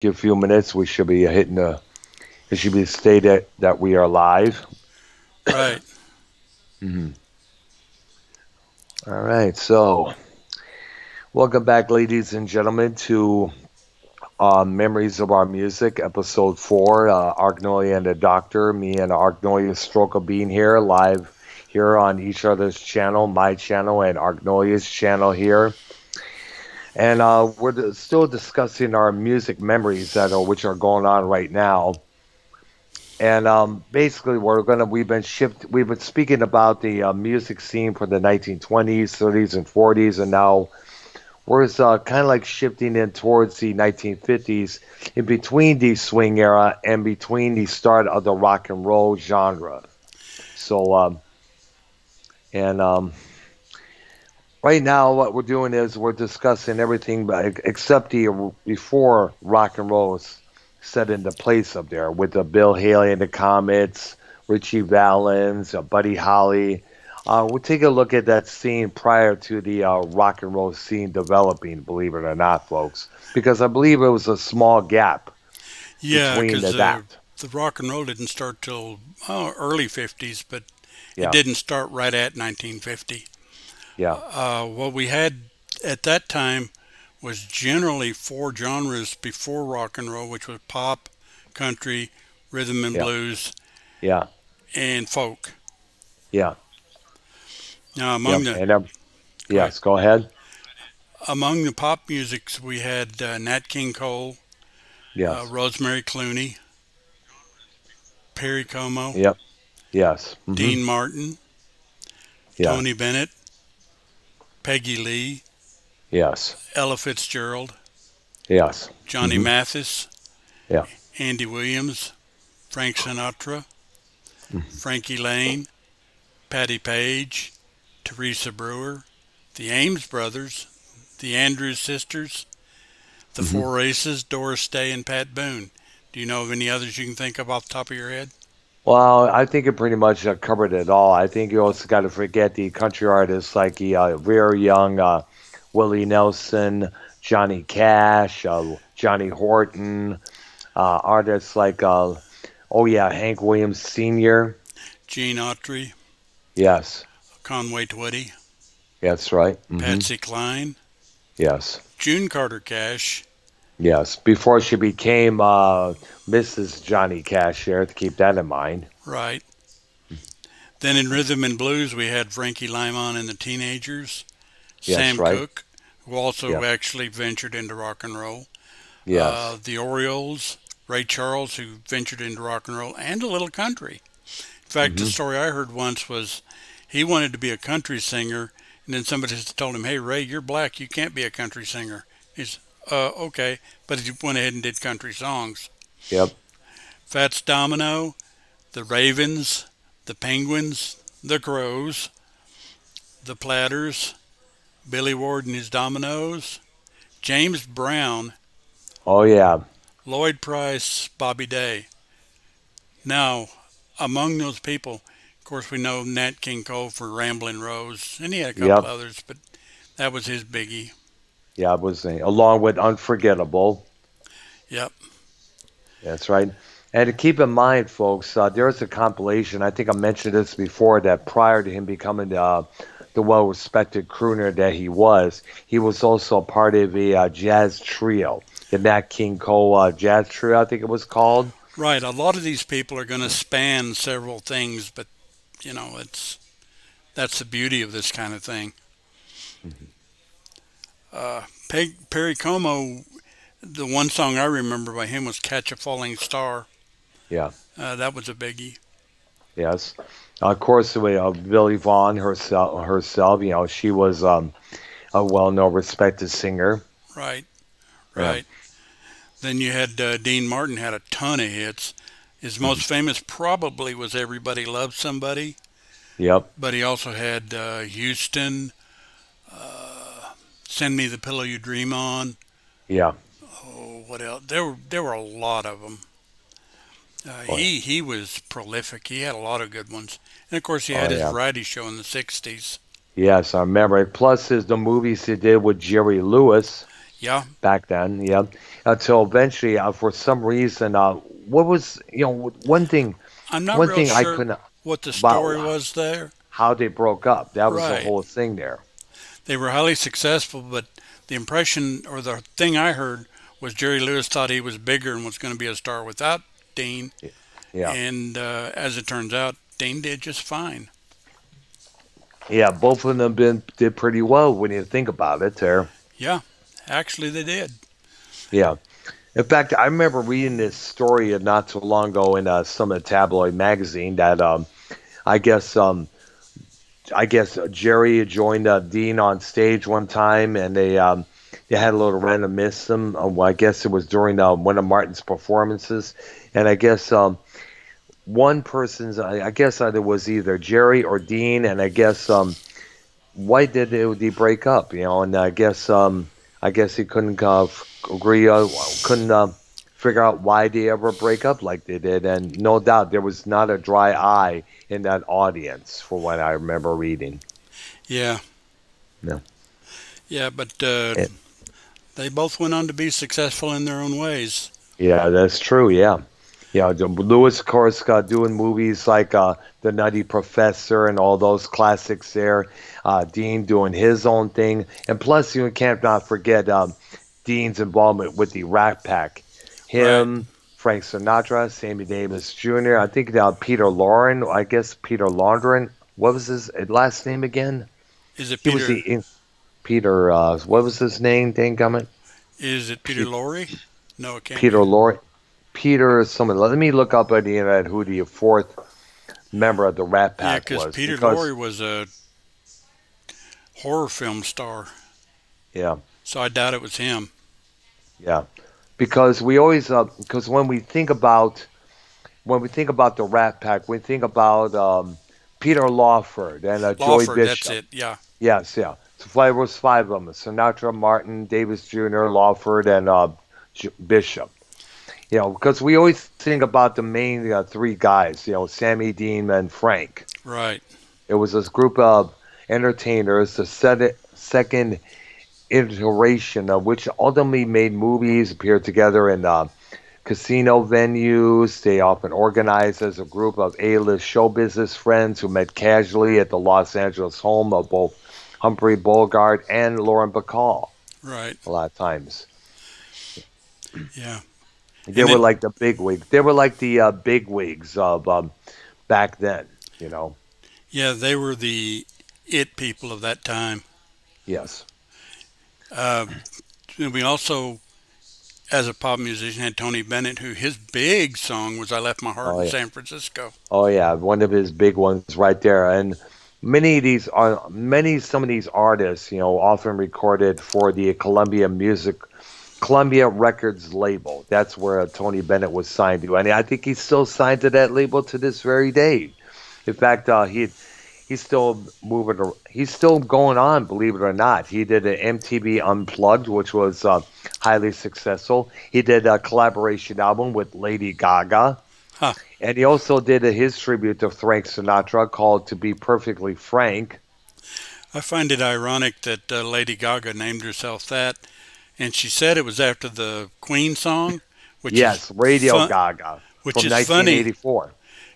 Give a few minutes. We should be hitting the. It should be stated that we are live. Right. Mhm. All right. So, welcome back, ladies and gentlemen, to Memories of Our Music, Episode 4. Arknolia and the Doctor. Me and Arknolia Stroke of being here live here on each other's channel, my channel and Argnolia's channel here. And we're still discussing our music memories that are which are going on right now. And basically, we've been speaking about the music scene from the 1920s, 30s, and 40s, and now we're kind of like shifting in towards the 1950s, in between the swing era and between the start of the rock and roll genre. So, and right now, what we're doing is we're discussing everything except the before rock and roll is set into place up there with the Bill Haley and the Comets, Richie Valens, Buddy Holly. We'll take a look at that scene prior to the rock and roll scene developing, believe it or not, folks, because I believe it was a small gap Yeah, between because that. the rock and roll didn't start till early 50s, but it Yeah, didn't start right at 1950. yeah, What we had at that time was generally four genres before rock and roll, which was pop, country, rhythm and yeah, blues, yeah, and folk. yeah, Now, yeah. And go ahead. yes, go ahead. Among the pop musics, we had Nat King Cole, Yes, Rosemary Clooney, Perry Como, yep, yes, Dean Martin, yeah, Tony Bennett, Peggy Lee, yes, Ella Fitzgerald, yes, Johnny Mathis, yeah. Andy Williams, Frank Sinatra, Mhm. Frankie Lane, Patti Page, Teresa Brewer, the Ames brothers, the Andrews sisters, the Mhm. Four Aces, Doris Day, and Pat Boone. Do you know of any others you can think of off the top of your head? Well, I think it pretty much covered it all. I think you also got to forget the country artists like the very young Willie Nelson, Johnny Cash, Johnny Horton, artists like oh yeah, Hank Williams Sr. Gene Autry, Yes, Conway Twitty, that's right. Patsy Cline, Yes, June Carter Cash. yes. Before she became Mrs. Johnny Cash, here to keep that in mind. Right. Then in rhythm and blues, we had Frankie Lymon and the Teenagers, Yes, Sam right. Cooke, who also Yeah. actually ventured into rock and roll, Yes. the Orioles, Ray Charles, who ventured into rock and roll, and a little country. In fact, the Hmm. story I heard once was he wanted to be a country singer, and then somebody just told him, "Hey, Ray, you're black. You can't be a country singer." He's, okay. But he went ahead and did country songs. Yep. Fats Domino, the Ravens, the Penguins, the Crows, the Platters, Billy Ward and his Dominoes, James Brown, Oh yeah. Lloyd Price, Bobby Day. Now, among those people, of course, we know Nat King Cole for Ramblin' Rose, and he had a couple Yep. others, but that was his biggie. Yeah, it was along with Unforgettable. Yep. That's right. And to keep in mind, folks, there's a compilation. I think I mentioned this before that prior to him becoming the well-respected crooner that he was also part of a jazz trio, the Nat King Cole jazz trio, I think it was called. Right. A lot of these people are going to span several things, but it's that's the beauty of this kind of thing. Mhm. Perry Como, the one song I remember by him was "Catch a Falling Star." Yeah. That was a biggie. Yes. Of course, the way Billy Vaughn herself, she was a well-known, respected singer. Right. Yeah. Right. Then you had Dean Martin had a ton of hits. His most Mhm. famous probably was "Everybody Loves Somebody," Yep. but he also had Houston, "Send Me the Pillow You Dream On." Yeah. Oh, what else? There were a lot of them. Oh yeah. He was prolific. He had a lot of good ones, and of course he Oh had his yeah. variety show in the '60s. Yes, I remember it. Plus, is the movies he did with Jerry Lewis. Yeah, back then. Yeah, until eventually, for some reason, what was I'm not one real thing I sure couldn't what the story about was there. how they broke up. That was the Right. whole thing there. They were highly successful, but the impression or the thing I heard was Jerry Lewis thought he was bigger and was going to be a star without Dean. Yeah, And as it turns out, Dean did just fine. yeah, both of them did pretty well when you think about it. There, Yeah, actually, they did. yeah. In fact, I remember reading this story not too long ago in some tabloid magazine that I guess Jerry joined Dean on stage one time, and they had a little random. Well, I guess it was during one of Martin's performances, and I guess one person's I guess either was either Jerry or Dean, and I guess why did they break up? And I guess he couldn't agree, couldn't figure out why they ever break up like they did, and no doubt there was not a dry eye in that audience, for what I remember reading. Yeah, Yeah, yeah, but Eh, they both went on to be successful in their own ways. yeah, that's true. Yeah, yeah. Lewis, of course, doing movies like The Nutty Professor and all those classics there. Dean doing his own thing, and plus you can't not forget Dean's involvement with the Rat Pack. Right. Him, Frank Sinatra, Sammy Davis Jr. I think Peter Lauren. I guess Peter Laundren. What was his last name again? Is it He was Peter? the Peter. What was his name? Dang gummit. Is it Peter Lorre? No, it can't Peter be. Lauren. Peter someone. Let me look up on the internet who the fourth member of the Rat Yeah, Pack because was, Peter because Lorre was a horror film star, yeah, so I doubt it was him. yeah, because we always because when we think about the Rat Pack, we think about Peter Lawford and Joy Lawford, that's Bishop. it. Yeah, Yes, yeah. So there was five of them: Sinatra, Martin, Davis Jr., Lawford, and Bishop. Because we always think about the main three guys. Sammy, Dean, and Frank. right. It was this group of entertainers, the second iteration of which ultimately made movies, appeared together in casino venues. They often organized as a group of A-list show business friends who met casually at the Los Angeles home of both Humphrey Bogart and Lauren Bacall. Right. A lot of times, Yeah. they And were then, like the big wigs. They were like the big wigs of back then. yeah, they were the it people of that time. Yes. Uh, and we also, as a pop musician, had Tony Bennett, who his big song was I Left My Heart Oh in yeah. San Francisco. Oh yeah. One of his big ones right there, and some of these artists, often recorded for the Columbia Records label. That's where Tony Bennett was signed to, and I think he's still signed to that label to this very day. In fact, he's still moving. He's still going on. Believe it or not, he did an MTV Unplugged, which was highly successful. He did a collaboration album with Lady Gaga, Huh. and he also did his tribute to Frank Sinatra called "To Be Perfectly Frank." I find it ironic that Lady Gaga named herself that, and she said it was after the Queen song, which is Yes, Radio fun. Gaga Which from is funny 1984.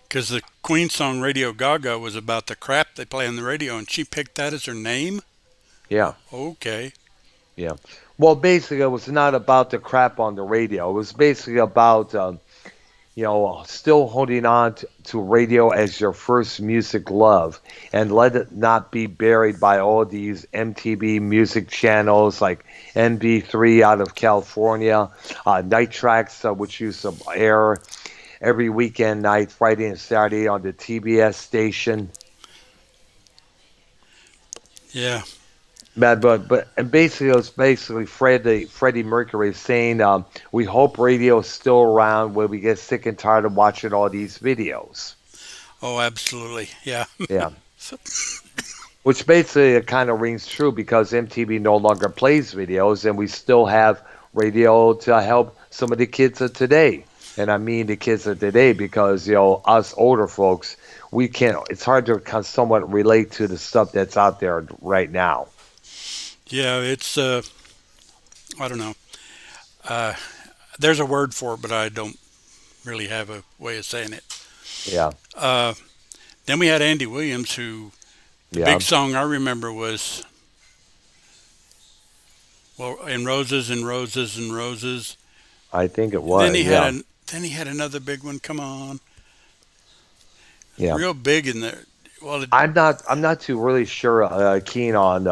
because the Queen song Radio Gaga was about the crap they play on the radio, and she picked that as her name. Yeah. Okay. Yeah. Well, basically, it was not about the crap on the radio. It was basically about, still holding on to radio as your first music love and let it not be buried by all these MTV music channels like NB3 out of California, Night Tracks, which used to air every weekend night, Friday and Saturday on the TBS station. Yeah. And basically it was basically Freddie Mercury saying, "We hope radio's still around when we get sick and tired of watching all these videos." Oh, absolutely. Yeah. Yeah, which basically it kind of rings true because MTV no longer plays videos, and we still have radio to help some of the kids of today. And I mean the kids of today because us older folks, we can't. It's hard to somewhat relate to the stuff that's out there right now. Yeah. It's I don't know. Uh, there's a word for it, but I don't really have a way of saying it. Yeah, Uh, then we had Andy Williams, who the big yeah. song I remember was well, and roses and roses and roses. I think it Then was. he had Yeah, a then he had another big one. Come on, yeah. real big in there. Well, I'm not too really sure keen on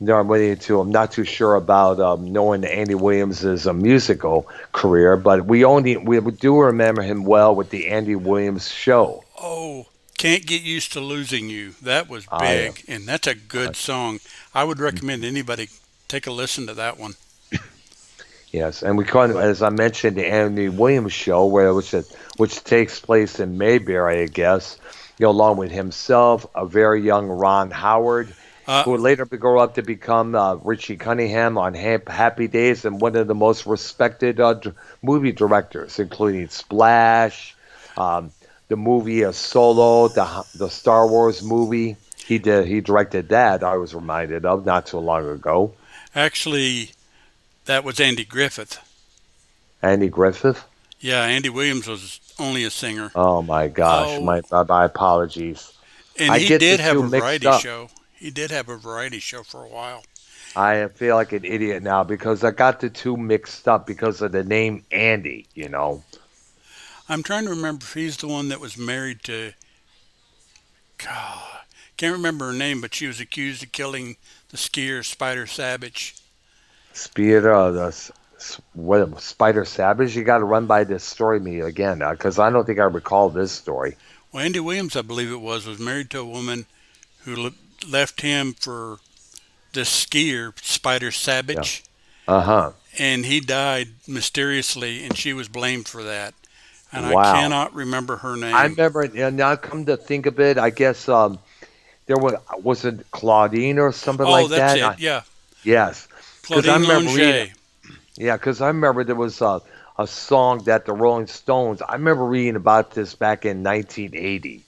no, I'm waiting to. I'm not too sure about knowing Andy Williams' musical career, but we do remember him well with the Andy Williams show. oh, can't get used to losing you. That was I big, and that's a uh, good song. I would recommend anybody take a listen to that one. yes, and we call it, as I mentioned, the Andy Williams show, which takes place in Mayberry, I guess. Along with himself, a very young Ron Howard, Uh, who would later grow up to become Richie Cunningham on Happy Days and one of the most respected movie directors, including Splash, um, the movie Solo, the Star Wars movie. He directed that. I was reminded of not too long ago. actually, that was Andy Griffith. Andy Griffith. Yeah, Andy Williams was only a singer. Oh my gosh, Oh, my apologies. and I he get the did have two a mixed variety up. show. He did have a variety show for a while. I feel like an idiot now because I got the two mixed up because of the name Andy, you know. I'm trying to remember if he's the one that was married to. God, can't remember her name, but she was accused of killing the skier Spider Savage. Spear, what, Spider Savage? You got to run by this story me again because I don't think I recall this story. Well, Andy Williams, I believe it was married to a woman who left him for this skier Spider Yeah. Savage, Uh huh. and he died mysteriously, and she was blamed for that. And I Wow. cannot remember her I name. remember, and now come to think of it, I guess there was it Claudine or something Oh, like that's that. it. Yeah, Yes, because I Claudine remember reading. Longet. Yeah, because I remember there was a song that the Rolling Stones. I remember reading about this back in 1980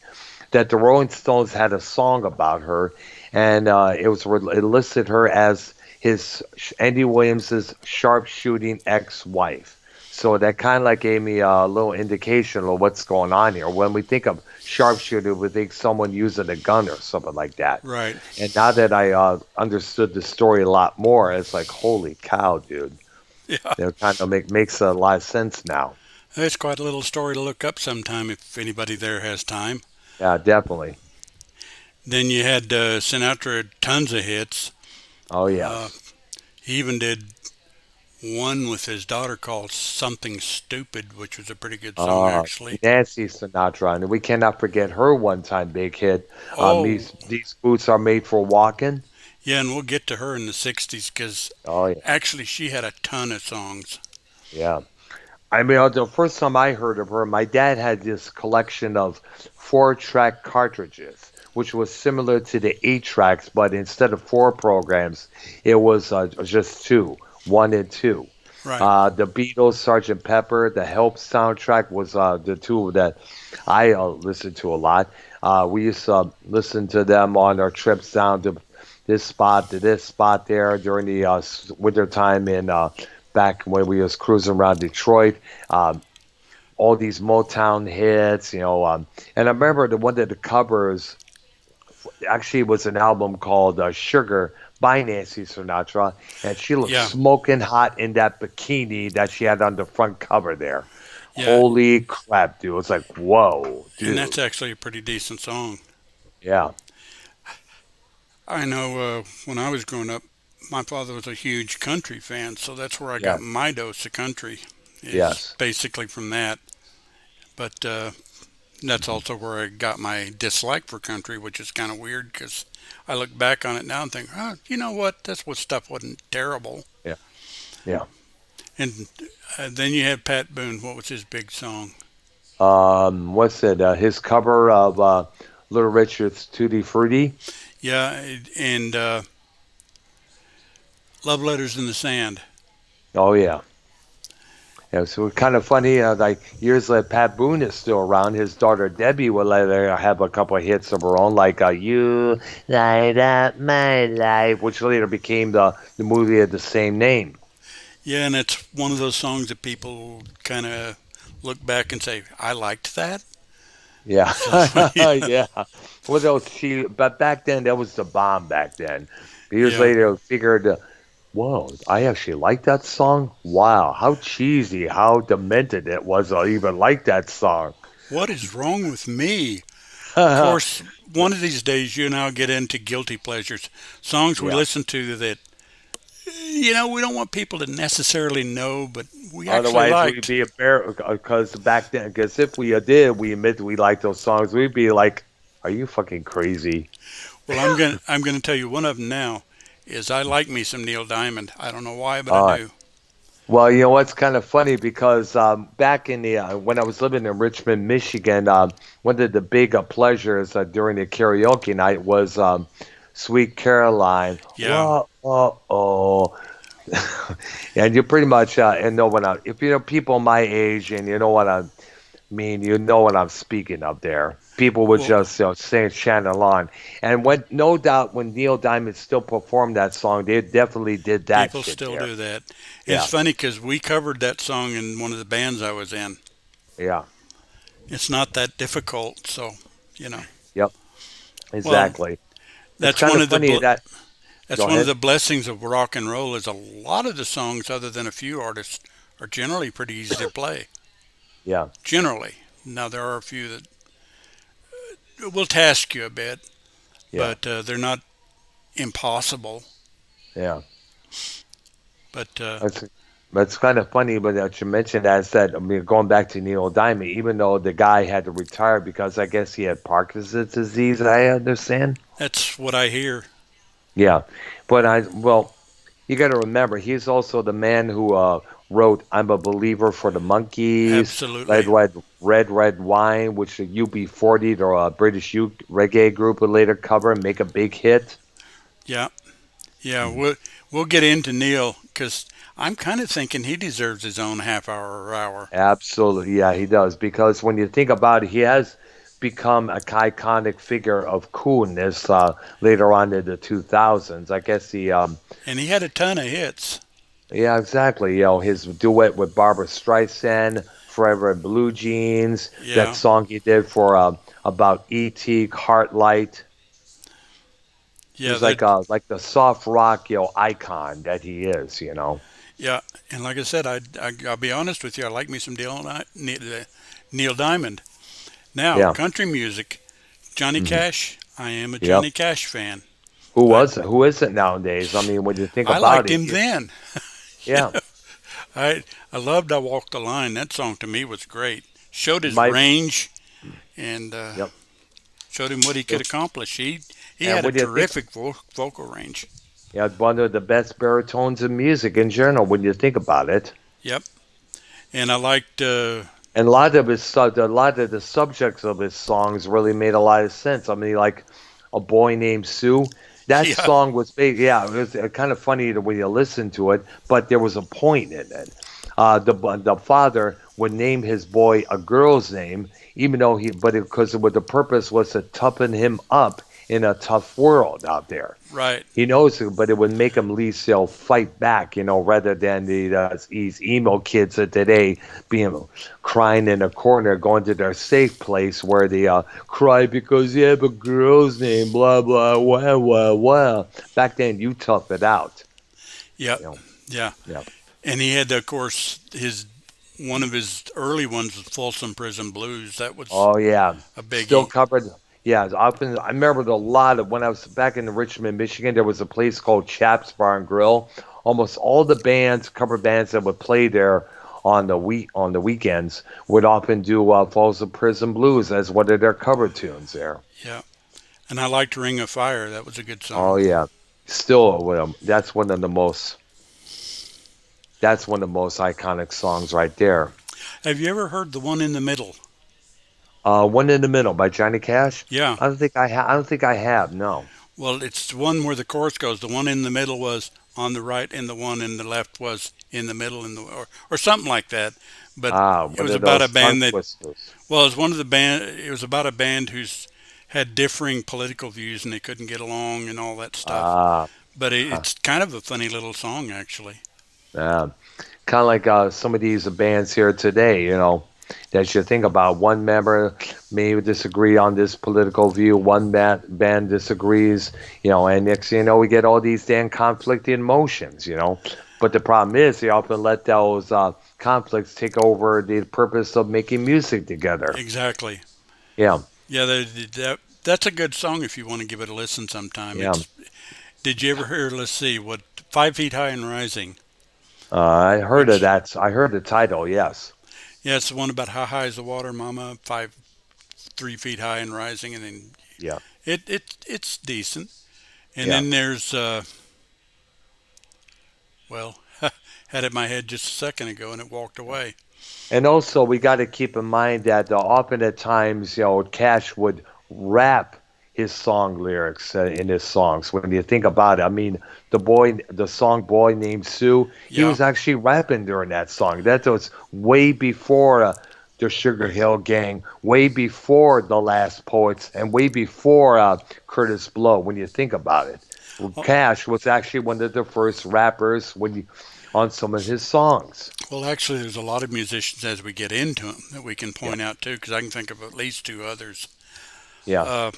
that the Rolling Stones had a song about her, and it listed her as his Andy Williams's sharpshooting ex-wife. So that kind of like gave me a little indication of what's going on here. When we think of sharpshooter, we think someone using a gun or something like that. Right. And now that I understood the story a lot more, it's like, holy cow, dude. Yeah, It kind of makes a lot of sense now. it's quite a little story to look up sometime if anybody there has time. Yeah, definitely. Then you had Sinatra had tons of hits. Oh Uh, yes. he even did one with his daughter called Something Stupid, which was a pretty good song, Uh, actually. Nancy Sinatra, and we cannot forget her one-time big hit. Oh, These boots are made for walking. yeah, and we'll get to her in the 60s because Oh yeah, actually she had a ton of songs. yeah. I mean, the first time I heard of her, my dad had this collection of four-track cartridges, which was similar to the eight tracks, but instead of four programs, it was just two, one and two. Right. The Beatles, Sergeant Pepper, the Help soundtrack was the two that I listened to a lot. We used to listen to them on our trips down to this spot to this spot there during the winter time in back when we was cruising around Detroit. Um, all these Motown hits, and I remember the one that the covers actually was an album called Sugar by Nancy Sinatra, and she looked Yeah, smoking hot in that bikini that she had on the front cover there. yeah, Holy crap, dude. It's like, whoa, and that's dude. actually a pretty decent song. Yeah, I know when I was growing up, my father was a huge country fan, so that's where I got yeah, my dose of country, is yes. basically from that. But that's Hmm. also where I got my dislike for country, which is kind of weird because I look back on it now and think, oh, you know what? That's what stuff wasn't terrible. Yeah, yeah. And then you had Pat Boone. What was his big song? What's it? His cover of Little Richard's Tutti Frutti. Yeah, and Love Letters in the Sand. Oh, yeah. Yeah, so it's kind of funny. Like years later, Pat Boone is still around. His daughter Debbie will later have a couple of hits of her own, like "You Light Up My Life," which later became the movie of the same name. Yeah, and it's one of those songs that people kind of look back and say, "I liked that." Yeah, So yeah, yeah. What else? But back then that was the bomb. Back then, years yeah. later, I figured, whoa, I actually like that song. Wow, how cheesy, how demented it was. I even like that song. What is wrong with me? Of course, one of these days you and I'll get into guilty pleasures, songs we Yeah. listen to that we don't want people to necessarily know, but we actually Otherwise, we'd liked. be embarrassed because back then, because if we did, we admit we liked those songs, we'd be like, "Are you fucking crazy?" Well, I'm gonna tell you one of them now. Is I like me some Neil Diamond. I don't know why, but I Uh, do. well, you know what's kind of funny because back in the when I was living in Richmond, Michigan, one of the big pleasures during the karaoke night was "Sweet Caroline." Yeah, Whoa, oh, oh. And you pretty much and know what I if you know people my age and you know what I mean, you know what I'm speaking of there. People would well, just sing chant along, and when no doubt when Neil Diamond still performed that song, they definitely did that people shit still there. do that. And it's Yeah, funny because we covered that song in one of the bands I was in. yeah, It's not that difficult, so you know. yep, Well, exactly. It's that's kind one of of the funny that. that's Go one of ahead. the blessings of rock and roll is a lot of the songs, other than a few artists, are generally pretty easy to play. Yeah, Generally, now there are a few that will task you a bit, yeah, but they're not impossible. yeah. But That's that's kind of funny, but that you mentioned that said, I mean, going back to Neil Diamond, even though the guy had to retire because I guess he had Parkinson's disease, I understand. that's what I hear. Yeah, but well, you got to remember, he's also the man who wrote "I'm a Believer" for the Monkees, Absolutely. Red Wine, which the UB40, the British youth reggae group, would later cover and make a big hit. Yeah, yeah. Mhm. We'll get into Neil because I'm kind of thinking he deserves his own half hour or hour. Absolutely, yeah, he does. Because when you think about it, he has become a iconic figure of coolness later on in the 2000s. I guess And he had a ton of hits. yeah, exactly. You know, his duet with Barbara Streisand, "Forever in Blue Jeans," that Yeah, song he did for about E.T. Cartlight. yeah. He's That like the soft rock, icon that he is. yeah. And like I said, I'll be honest with you. I like me some Neil Diamond. Now Yeah. country music, Johnny Hmm. Cash. I am a Yep. Johnny Cash fan. Who I was it? Who is it nowadays? I mean, when you think I about liked it, him then. You yeah. know, I loved I Walked the Line. That song to me was great. Showed his My range and Yep. showed him what he could Yep. accomplish. He And had a when you think, terrific vocal range. yeah, one of the best baritones in music in general. When you think about it, Yep. And I liked and a lot of the subjects of his songs really made a lot of sense. I mean, like "A Boy Named Sue." That yeah, song was big. Yeah, it was kind of funny when you listen to it, but there was a point in it. The father would name his boy a girl's name, even though because what the purpose was to toughen him up in a tough world out there. right. He knows it, but it would make him at least fight back, rather than these emo kids of today being crying in a corner, going to their safe place where they cry because you have a girl's name, blah blah, wow wow wow. Back then, you tough it out, Yep. you know. Yeah. Yeah. And he had of course his one of his early ones was Folsom Prison Blues. That was Oh yeah, a still biggie. covered. Yeah, often I remember a lot of when I was back in Richmond, Michigan. There was a place called Chaps Bar and Grill. Almost all the cover bands that would play there on the weekends would often do "Falls of Prison Blues" as one of their cover tunes there. Yeah. And I liked Ring of Fire. That was a good Oh song. yeah, still that's one of the most iconic songs right there. Have you ever heard the one in the middle? "One in the Middle" by Johnny Cash. Yeah. I don't think I have. No. Well, it's the one where the chorus goes. The one in the middle was on the right, and the one in the left was in the middle, or something like that. But it One was of about a those tongue band that twisters. well, it was one of the band. It was about a band who's had differing political views and they couldn't get along and all that stuff. Ah, But huh, it's kind of a funny little song, actually. yeah. Kind of like some of these bands here today, that you think about. One member may disagree on this political view, one band disagrees, and next thing you know, we get all these damn conflicting emotions. But the problem is, they often let those conflicts take over the purpose of making music together. Exactly. Yeah, Yeah, that's a good song if you want to give it a listen sometime. yeah. It's. Did you ever hear? Let's see, what 5 Feet High and Rising, I heard of which that. I heard the title. Yes. yeah, it's the one about how high is the water, Mama? 3 feet high and rising, and then Yeah. it's decent. And Yeah. then there's well, had it in my head just a second ago, and it walked away. And also, we got to keep in mind that often at times, Cash would rap his song lyrics in his songs. When you think about it, I mean, the song "Boy Named Sue," he Yeah. was actually rapping during that song. That was way before the Sugar Hill Gang, way before the Last Poets, and way before Curtis Blow. When you think about it, Well, Cash was actually one of the first rappers on some of his songs. well, actually, there's a lot of musicians as we get into them that we can Yeah, point out too, because I can think of at least two others. yeah. Uh,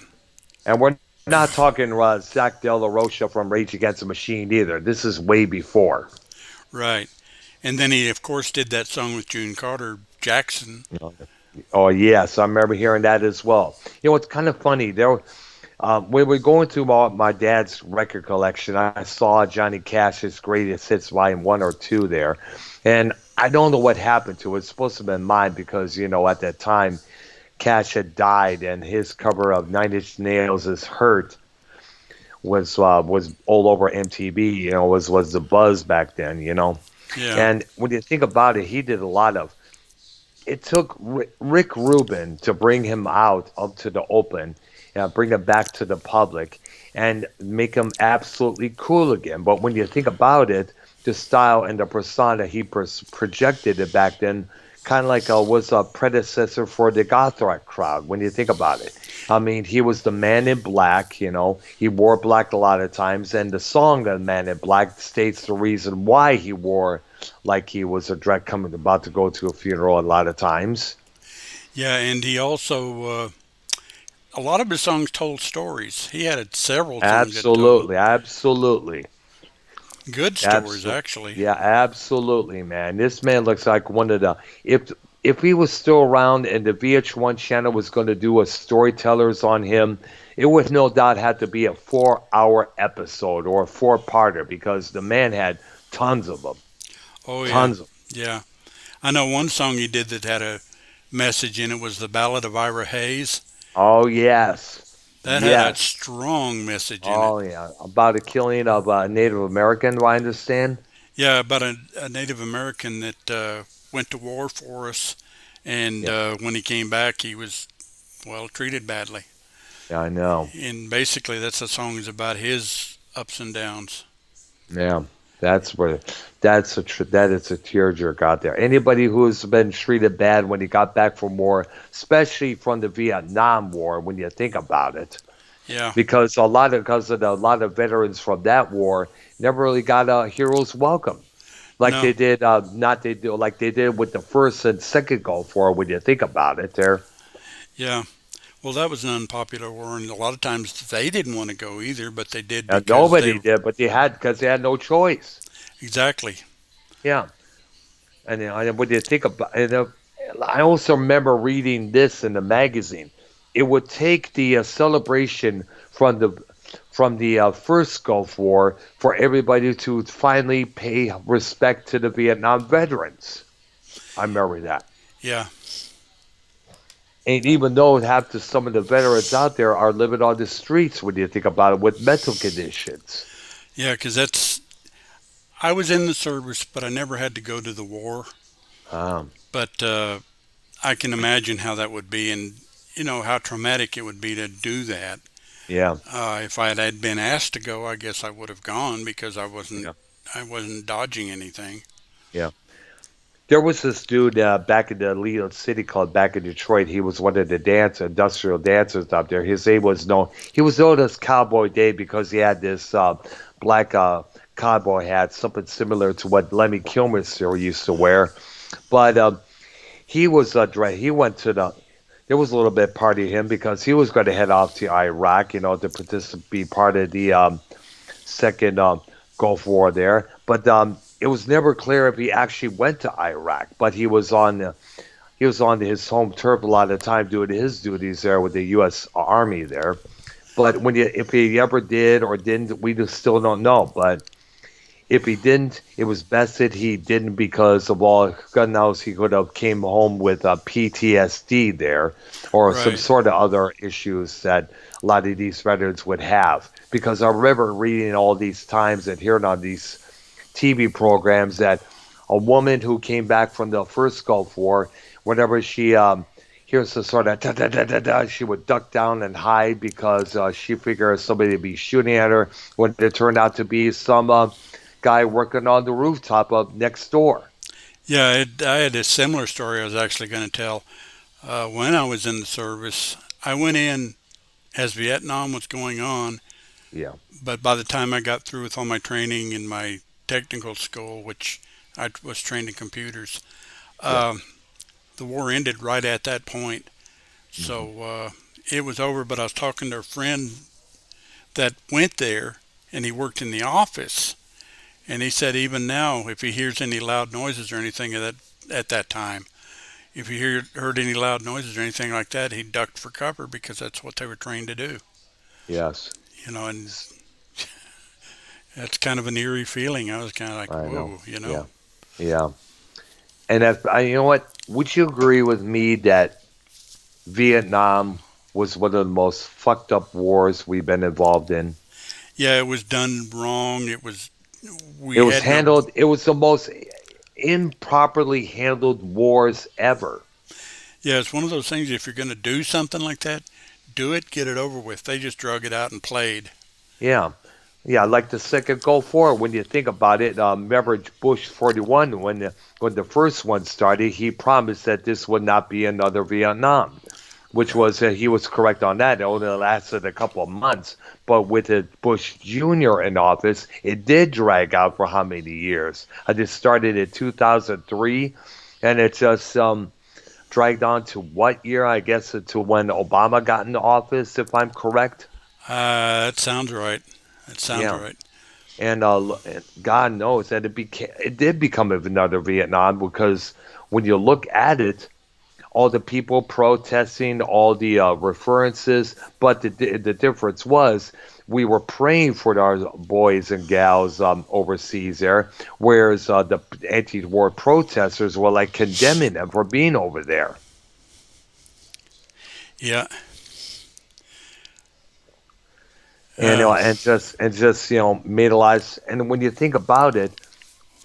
And we're not talking Zach De La Rocha from Rage Against the Machine either. This is way before. right. And then he, of course, did that song with June Carter, Jackson. Oh yes, I remember hearing that as well. It's kind of funny. When we were going through my dad's record collection, I saw Johnny Cash's Greatest Hits Volume 1 or 2 there, and I don't know what happened to it. It's supposed to have been mine because at that time Cash had died, and his cover of Nine Inch Nails' "Hurt" was all over MTV. Was the buzz back then. Yeah. And when you think about it, he did a lot of. It took Rick Rubin to bring him out up to the open, bring him back to the public, and make him absolutely cool again. But when you think about it, the style and the persona he projected it back then, kind of like was a predecessor for the goth rock crowd. When you think about it, I mean, he was the man in black. He wore black a lot of times, and the song "The Man in Black" states the reason why he wore like he was a direct coming about to go to a funeral a lot of times. Yeah, and he also, a lot of his songs told stories. He had several songs that told Absolutely, absolutely. good stories, Absolutely. actually. Yeah, absolutely, man. This man looks like one of the if he was still around and the VH1 channel was going to do a storytellers on him, it would no doubt have to be a 4-hour episode or a four-parter because the man had tons of them, Oh, yeah. tons of them. Yeah. I know one song he did that had a message in it was the Ballad of Ira Hayes. Oh yes, That had a yes. strong message in it. Oh yeah, about the killing of a Native American. Do I understand? Yeah, about a Native American that went to war for us, and Yeah, when he came back, he was, well, treated badly. yeah, I know. And basically, that's the song is about his ups and downs. Yeah, that's where that is a tearjerker out there. Anybody who's been treated bad when he got back from war, especially from the Vietnam War, when you think about it, Yeah. because of a lot of veterans from that war never really got a hero's welcome like No. they did not they do like they did with the first and second Gulf War. When you think about it, there, Yeah. Well, that was an unpopular war, and a lot of times they didn't want to go either, but they did and because they nobody did, but they had because they had no choice. exactly. Yeah. And when you think about it, I also remember reading this in the magazine. It would take the celebration from the first Gulf War for everybody to finally pay respect to the Vietnam veterans. I remember that. Yeah. And even though some of the veterans out there are living on the streets when you think about it with mental conditions. Yeah, because that's I was in the service, but I never had to go to the war. Um, But I can imagine how that would be, and how traumatic it would be to do that. yeah, If I had been asked to go, I guess I would have gone because yeah, I wasn't dodging anything. yeah. There was this dude back in the Leo City Club back in Detroit. He was one of the industrial dancers up there. His name was known. He was known as Cowboy Dave because he had this black cowboy hat, something similar to what Lemmy Kilmister used to wear. But he was he went to the. There was a little bit party of him because he was going to head off to Iraq, to participate, be part of the second Gulf War there. But it was never clear if he actually went to Iraq. But he was on his home turf a lot of the time doing his duties there with the U.S. Army there. But if he ever did or didn't, we just still don't know. But if he didn't, it was best that he didn't because of all God knows he could have came home with PTSD there or some Right. sort of other issues that a lot of these veterans would have. Because I remember reading all these times and hearing on these TV programs that a woman who came back from the first Gulf War, whenever she hears the sort of da da da da da, she would duck down and hide because she figured somebody would be shooting at her. When it turned out to be some guy working on the rooftop up next door. Yeah, I had a similar story I was actually going to tell. When I was in the service, I went in as Vietnam was going on, Yeah, but by the time I got through with all my training in my technical school, which I was trained in computers, yeah, um, the war ended right at that point. hmm So it was over, but I was talking to a friend that went there and he worked in the office. And he said even now, if he hears any loud noises or anything at that time, if he heard any loud noises or anything like that, he ducked for cover because that's what they were trained to do. yes, And that's kind of an eerie feeling. I was kind of like, I know. whoa. Yeah, yeah. And you know what? Would you agree with me that Vietnam was one of the most fucked up wars we've been involved in? Yeah, it was done wrong. It We was had no, handled. It was the most improperly handled wars ever. yeah, it's one of those things. If you're going to do something like that, do it, get it over with. They just drug it out and played. Yeah. Yeah, like the second Gulf War. When you think about it, remember Bush 41 when the first one started, he promised that this would not be another Vietnam, which Right. was he was correct on that. It only lasted a couple of months, but with Bush Jr. in office, it did drag out for how many years? It started in 2003, and it just dragged on to what year? I guess to when Obama got into office, if I'm correct. That sounds right. That sounds Yeah. right. And God knows that it did become another Vietnam because when you look at it, all the people protesting, all the references, but the difference was we were praying for our boys and gals overseas there, whereas the anti-war protesters were like condemning them for being over there. Yeah. And Uh, just made a lot. And when you think about it,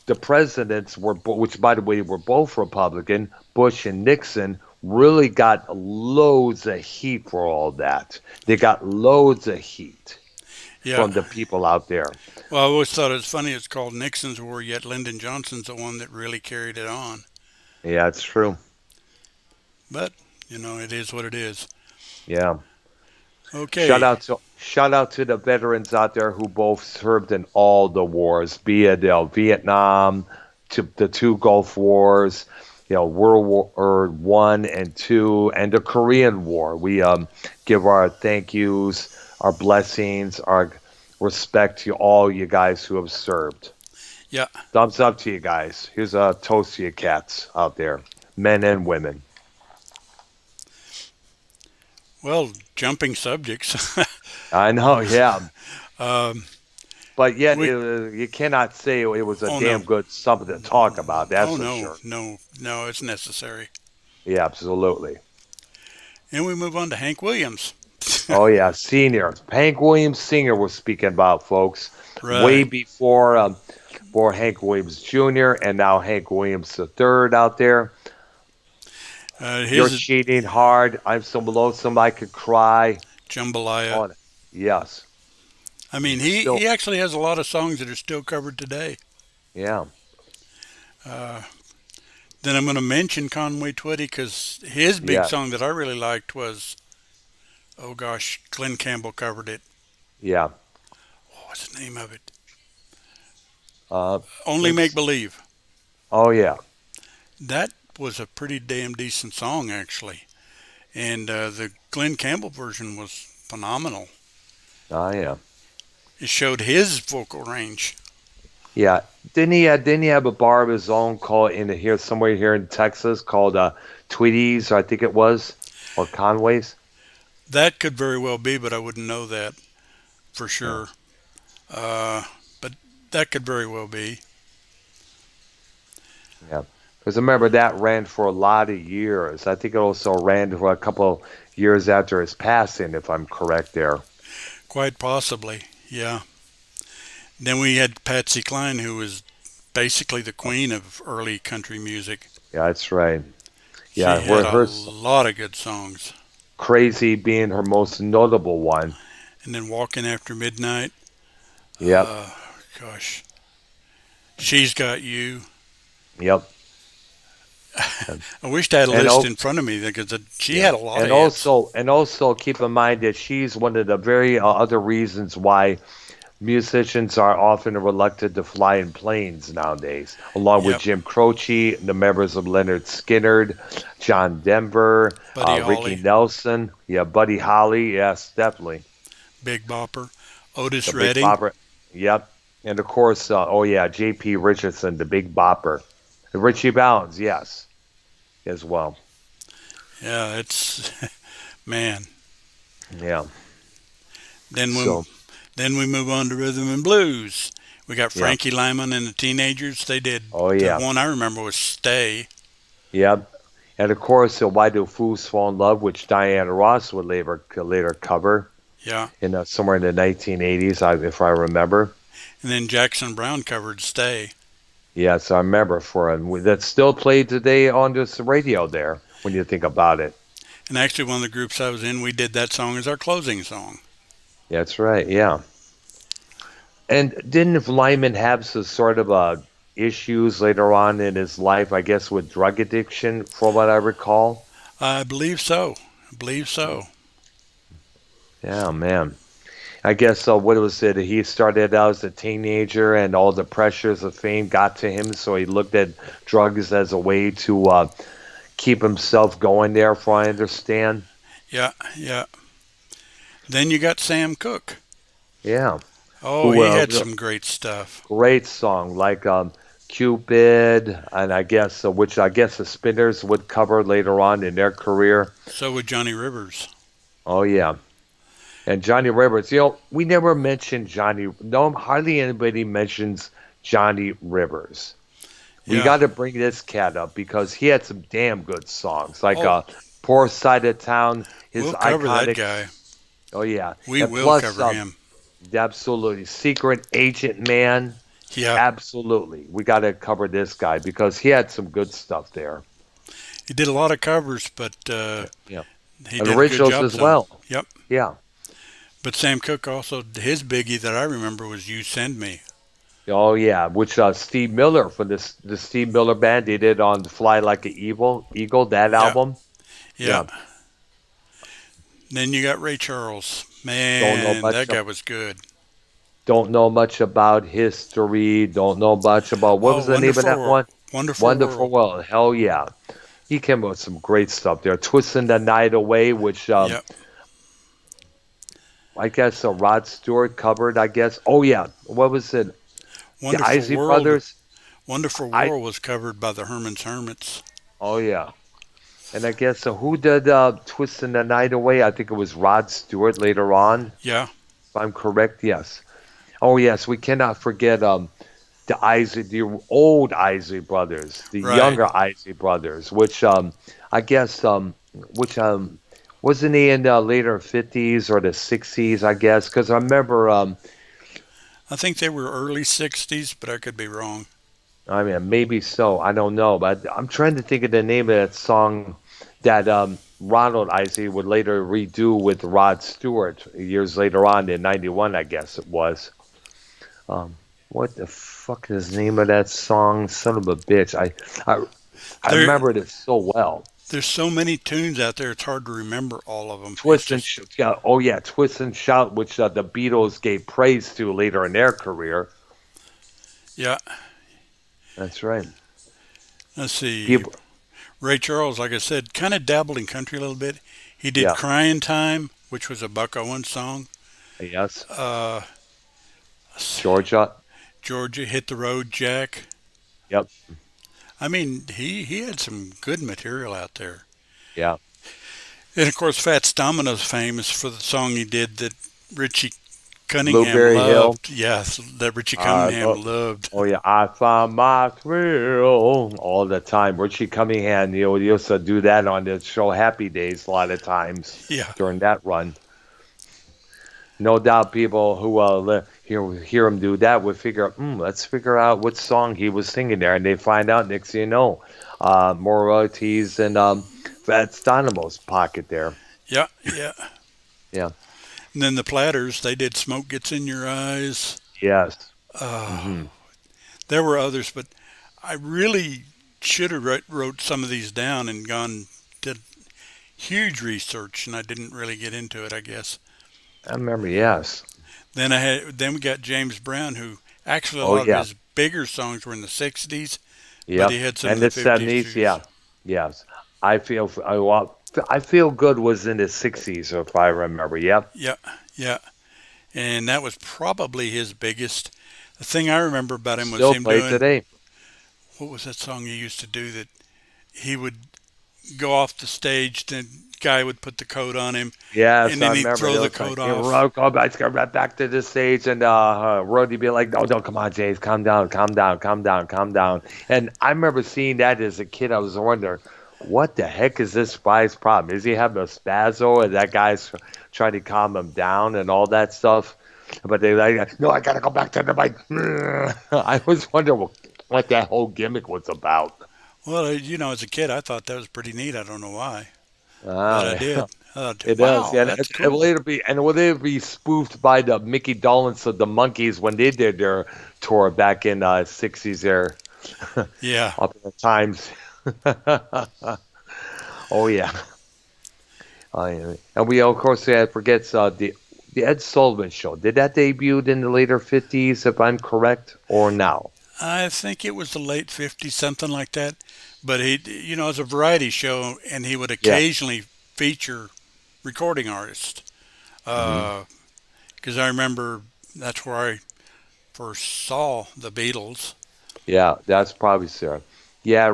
the presidents were, which by the way were both Republican, Bush and Nixon, really got loads of heat for all that. They got loads of heat yeah. from the people out there. Well, I always thought it was funny. It's called Nixon's War, yet Lyndon Johnson's the one that really carried it on. Yeah, it's true. But it is what it is. Yeah. Okay. Shout out to the veterans out there who both served in all the wars, be it Vietnam, to the two Gulf Wars, World War One and Two, and the Korean War. We give our thank yous, our blessings, our respect to all you guys who have served. Yeah. Thumbs up to you guys. Here's a toast to you cats out there, men and women. Well, jumping subjects. I know, yeah. um, But yet, we. you cannot say it was a Oh damn no. good something to talk about. That's Oh for no. sure. No. No. It's necessary. Yeah, absolutely. And we move on to Hank Williams. Oh yeah, senior. Hank Williams Senior was speaking about folks way Right. before for Hank Williams Jr. and now Hank Williams the third out there. You're His cheating hard. I'm so lonesome I could cry. jambalaya. On it. Yes. I mean, Still. he actually has a lot of songs that are still covered today. Yeah. Uh, then I'm going to mention Conway Twitty because his big Yeah. song that I really liked was, oh gosh, Glenn Campbell covered it. Yeah. What was the name of it? Uh, Only Make let's. Believe. Oh yeah. That was a pretty damn decent song, actually. And the Glenn Campbell version was phenomenal. Oh yeah. It showed his vocal range. Yeah. Didn't he have a bar of his own called in here somewhere here in Texas called Tweeties, I think it was, or Conway's. That could very well be, but I wouldn't know that for Yeah. sure. Uh, but that could very well be. Yeah. Because I remember that ran for a lot of years. I think it also ran for a couple years after his passing, if I'm correct there. Quite possibly. Yeah. Then we had Patsy Cline, who was basically the queen of early country music. Yeah, that's right. She Yeah, had where a lot of good songs. Crazy being her most notable one. And then Walking After Midnight. Yep. Uh, Gosh. She's Got You. Yep. And I wished I had a and, list al- in front of me because she yeah, had a lot of hits. and also keep in mind that she's one of the very other reasons why musicians are often reluctant to fly in planes nowadays, along with Yep. Jim Croce, the members of Leonard Skinner, John Denver, Buddy Ricky Holly, Nelson, yeah, Buddy Holly, yes, definitely, Big Bopper, the Otis Big Redding. Bopper, yep, and of course, oh yeah, J.P. Richardson, the Big Bopper, Richie Valens, yes, as well, Yeah, it's man. yeah, Then we so then we move on to rhythm and blues. We got yeah, Frankie Lyman and the Teenagers. They did oh the yeah, one I remember was Stay. yep. And of course, Why Do Fools Fall in Love, which Diana Ross would later cover Yeah. in somewhere in the 1980s, if I remember. And then Jackson Brown covered Stay. Yes, I remember that's still played today on this radio there. When you think about it, And actually one of the groups I was in, we did that song as our closing song. that's right. Yeah, and didn't Lyman have some sort of issues later on in his life? I guess with drug addiction, from what I recall. I believe so. I believe so. Yeah, man. I guess what was it? He started out as a teenager, and all the pressures of fame got to him, so he looked at drugs as a way to keep himself going there. If I understand. Yeah, yeah. Then you got Sam Cooke. Yeah. Oh, Who he had some great stuff. great song like Cupid, and I guess which I guess the Spinners would cover later on in their career. So would Johnny Rivers. Oh yeah. And Johnny Rivers, we never mentioned Johnny. No, hardly anybody mentions Johnny Rivers. We Yeah. got to bring this cat up because he had some damn good songs, like Oh, "Poor Side of Town," his we'll cover that iconic. guy. Oh yeah, We and will plus, cover him. absolutely, Secret Agent Man. Yeah. Absolutely, we got to cover this guy because he had some good stuff there. He did a lot of covers, but Yeah, he and did a good originals job as some. well. Yep. Yeah. But Sam Cooke also, his biggie that I remember was You Send Me. Oh yeah, which Steve Miller from the Steve Miller band they did on "Fly Like an Eagle" that Yeah. album. Yeah. Yeah, Then you got Ray Charles. don't know Man, much. that guy was good. Don't know much about history. Don't know much about what Oh, was the name of Wonderful that World. one? Wonderful Wonderful World. World. Hell yeah, he came up with some great stuff there. Twisting the Night Away, which Yep. I guess Rod Stewart covered. I guess. Oh yeah, what was it? The Wonderful Isley World. Brothers. Wonderful I. World was covered by the Herman's Hermits. Oh yeah. And I guess who did "Twisting the Night Away"? I think it was Rod Stewart later on. Yeah. If I'm correct, yes. Oh yes, we cannot forget the old Isley brothers, the Right. younger Isley brothers, which I guess which wasn't he in the later 50s or the 60s? I guess because I remember I think they were early 60s, but I could be wrong. I mean maybe so I don't know, but I'm trying to think of the name of that song that Ronald Isley would later redo with Rod Stewart years later on in '91, I guess it was. Um, what the fuck is the name of that song? Son of a bitch! I I There, remembered it so well. there's so many tunes out there, it's hard to remember all of them. It's Twist and just, Shout. Yeah, oh yeah, Twist and Shout, which the Beatles gave praise to later in their career. Yeah. That's right. Let's see. People, Ray Charles, like I said, kind of dabbled in country a little bit. He did yeah, "Crying Time," which was a Buck Owens song. yes, Uh, Georgia, Georgia, "Hit the Road, Jack." yep, I mean, he had some good material out there. yeah. And of course, Fats Domino's famous for the song he did that Richie Cunningham Blueberry Hill. loved. Yes, that Richie Uh, Cunningham oh, loved. oh yeah, I found my thrill all the time. Richie Cunningham, used to do that on the show Happy Days a lot of times Yeah, during that run. No doubt people who hear him do that would figure, let's figure out what song he was singing there. And they find out, next thing you know, more royalties in Fats Dynamo's pocket there. yeah, yeah. Yeah. And then the Platters, they did "Smoke Gets in Your Eyes." Yes. Uh, Hmm. there were others, but I really should have wrote some of these down and gone did huge research, and I didn't really get into it, I guess. I remember, yes. Then we got James Brown, who actually a Oh, lot of yeah. his bigger songs were in the '60s, but he Yep. had some in And the the '50s '70s, too. yeah. Yes. I feel good was in the '60s, if I remember. Yep. Yeah, yeah, and that was probably his biggest. The thing I remember about him was Still him played doing today. what was that song he used to do that he would go off the stage, the guy would put the coat on him, Yes, and I then he'd remember throw the those. Like, coat you off. go back, go right back to the stage, and Roddy be like, "No, no, come on, James, calm down, calm down, calm down, calm down." And I remember seeing that as a kid. I was wondering, what the heck is this guy's problem? Is he having a spazzo, and that guy's trying to calm him down and all that stuff? But they like, no, I gotta go back to the mic. I was wondering what that whole gimmick was about. Well, as a kid, I thought that was pretty neat. I don't know why, but I Ah, did. I thought, it does, wow, yeah. that's It will cool. later be, and it will later be spoofed by the Mickey Dolenz of the Monkees when they did their tour back in '60s there, Yeah, up in the times. Oh yeah, and we of course forgets the Ed Sullivan Show. Did that debut in the later '50s, if I'm correct, or now? I think it was the late '50s, something like that. But it was a variety show, and he would Yeah. occasionally feature recording artists. Hmm. Because I remember that's where I first saw the Beatles. Yeah, that's probably Sarah. Yeah,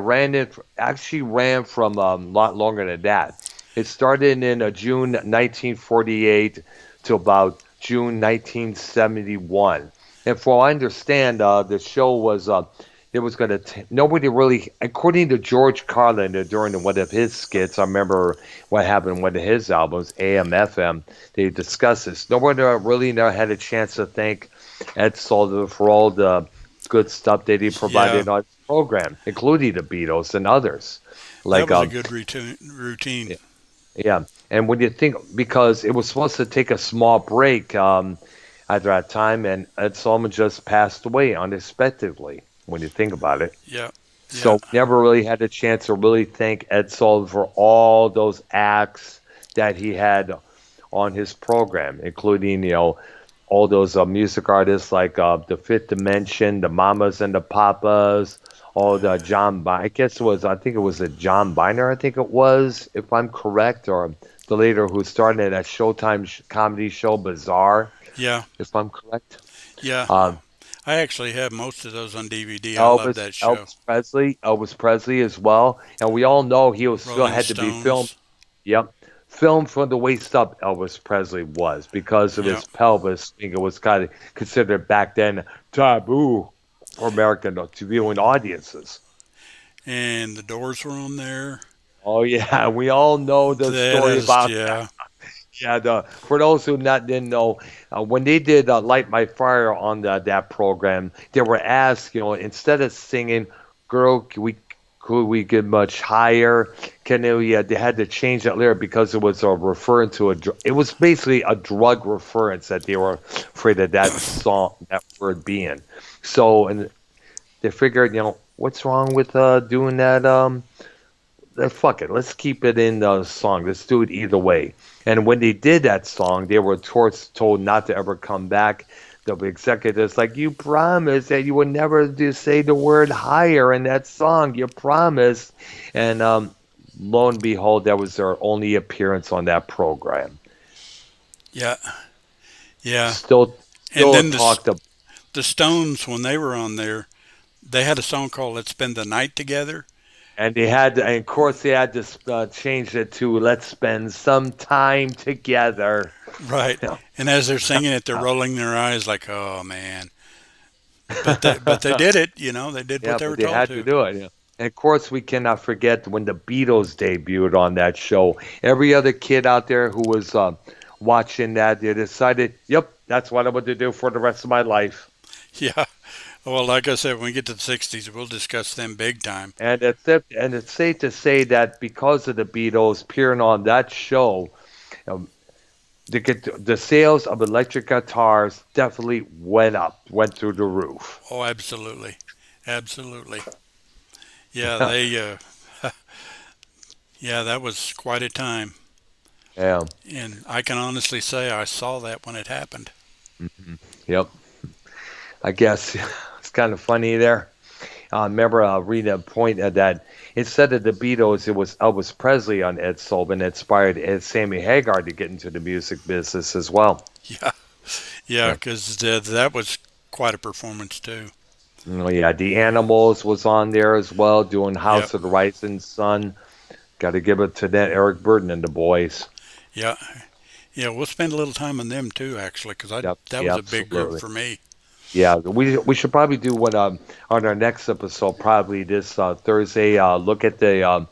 actually ran from a lot longer than that. It started in June 1948 to about June 1971. And for what I understand, the show was it was going to nobody really, according to George Carlin during one of his skits. I remember what happened in one of his albums, AM FM. They discussed this. Nobody really never had a chance to thank Ed Sullivan for all the good stuff that he Yeah, provided on his program, including the Beatles and others. that Like, was a good routine. yeah, yeah. And when you think, because it was supposed to take a small break at that time, and Ed Sullivan just passed away unexpectedly. When you think about it, Yeah, yeah, so never really had a chance to really thank Ed Sullivan for all those acts that he had on his program, including all those music artists like the Fifth Dimension, the Mamas and the Papas, all the I guess I think it was a John Biner, I think it was, if I'm correct, or the later who started that Showtime comedy show Bizarre, yeah, if I'm correct. yeah. Um, I actually have most of those on DVD. I love that show. Elvis Presley as well, and we all know he was still Rolling had to be filmed. Stones. Yep. Film from the waist up, Elvis Presley was because of Yeah, his pelvis. I think it was kind of considered back then taboo for American viewing audiences. and the Doors were on there. Oh yeah, we all know the That story is, about yeah, yeah. For those who not didn't know, when they did Light My Fire on that program, they were asked, instead of singing "Girl, could we get much higher?" They had to change that lyric because it was referring to it was basically a drug reference that they were afraid of that song, that word being. So, and they figured, what's wrong with doing that? Fuck it, let's keep it in the song. Let's do it either way. And when they did that song, they were told not to ever come back. the executives like, you promised that you would never do say the word higher in that song. You promised. And lo and behold, that was their only appearance on that program. Yeah, yeah. Still, And still then talked about, the Stones, when they were on there, they had a song called "Let's Spend the Night Together." and they had, and of course, they had to change it to "Let's spend some time together." Right. You And as they're singing it, they're know. rolling their eyes like, "Oh man!" But they did it. They did what Yeah, they but were they told had to to. do it. Yeah. And of course, we cannot forget when the Beatles debuted on that show. Every other kid out there who was watching that, they decided, yep, that's what I want to do for the rest of my life. Yeah. Well, like I said, when we get to the '60s, we'll discuss them big time. And it's safe to say that because of the Beatles appearing on that show, um, the sales of electric guitars definitely went through the roof. Oh, absolutely, absolutely. Yeah, they. Yeah, that was quite a time, Yeah. and I can honestly say I saw that when it happened. Hmm. Yep. I guess it's kind of funny there. I remember reading a point that it said that the Beatles, it was Elvis Presley on Ed Sullivan, inspired Ed Sammy Hagar to get into the music business as well. Yeah, yeah, Yeah. because that was quite a performance too. Oh, yeah, the Animals was on there as well, doing Yep, House of the Rising Sun. Got to give it to that Eric Burden and the boys. yeah, yeah. We'll spend a little time on them too, actually, because I Yep, that yeah, was a big group absolutely. for me. Yeah, we should probably do what on our next episode, probably this Thursday. Look at the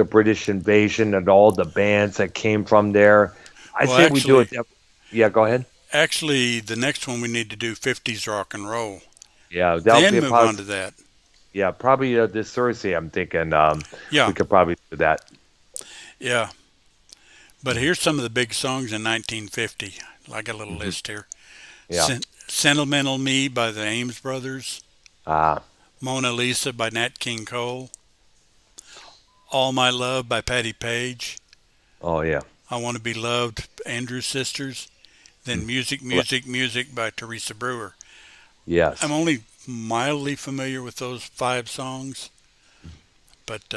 British invasion and all the bands that came from there. I Well, say we do it. actually, Yeah, go ahead. the next one we need to do '50s rock and roll, Yeah, that'll then be move probably on to that. probably this Thursday. I'm thinking Yeah, we could probably do that. yeah. But here's some of the big songs in 1950. I got a little Hmm. list here. Yeah. Sentimental Me by the Ames Brothers, Ah. Mona Lisa by Nat King Cole, All My Love by Patti Page, Oh yeah. I Want to Be Loved, Andrews Sisters, Mm. then Music, Right. Music, Music by Teresa Brewer. I'm Yes. only mildly familiar with those five songs, but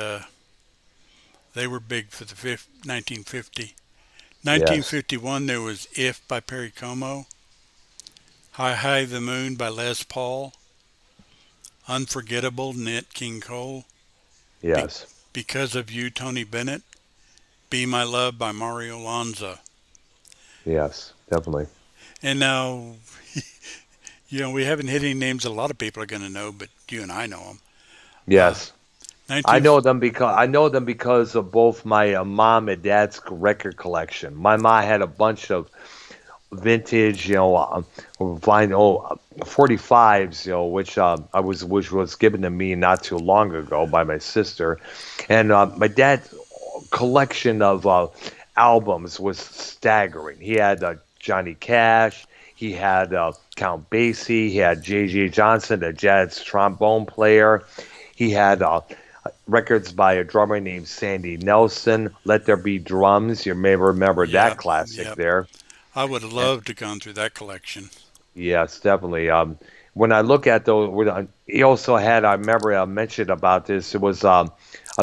they were big for the 1950. Yes. 1951, there was If by Perry Como, High High the Moon by Les Paul, Unforgettable, Nat King Cole, Be- Yes. Because of You, Tony Bennett, Be My Love by Mario Lanza. Yes. Definitely. And now, we haven't hit any names a lot of people are going to know, but you and I know them. Uh, Yes. 19, I know them because of both my mom and dad's record collection. My mom had a bunch of vintage, vinyl 45s, which was given to me not too long ago by my sister, and my dad's collection of albums was staggering. He had Johnny Cash, he had Count Basie, he had J.J. Johnson, the jazz trombone player. He had records by a drummer named Sandy Nelson. Let There Be Drums. You may remember that yep, classic yep. there. I would have loved to gone through that collection. Yes, definitely. When I look at those, he also had. I remember I mentioned about this. It was, I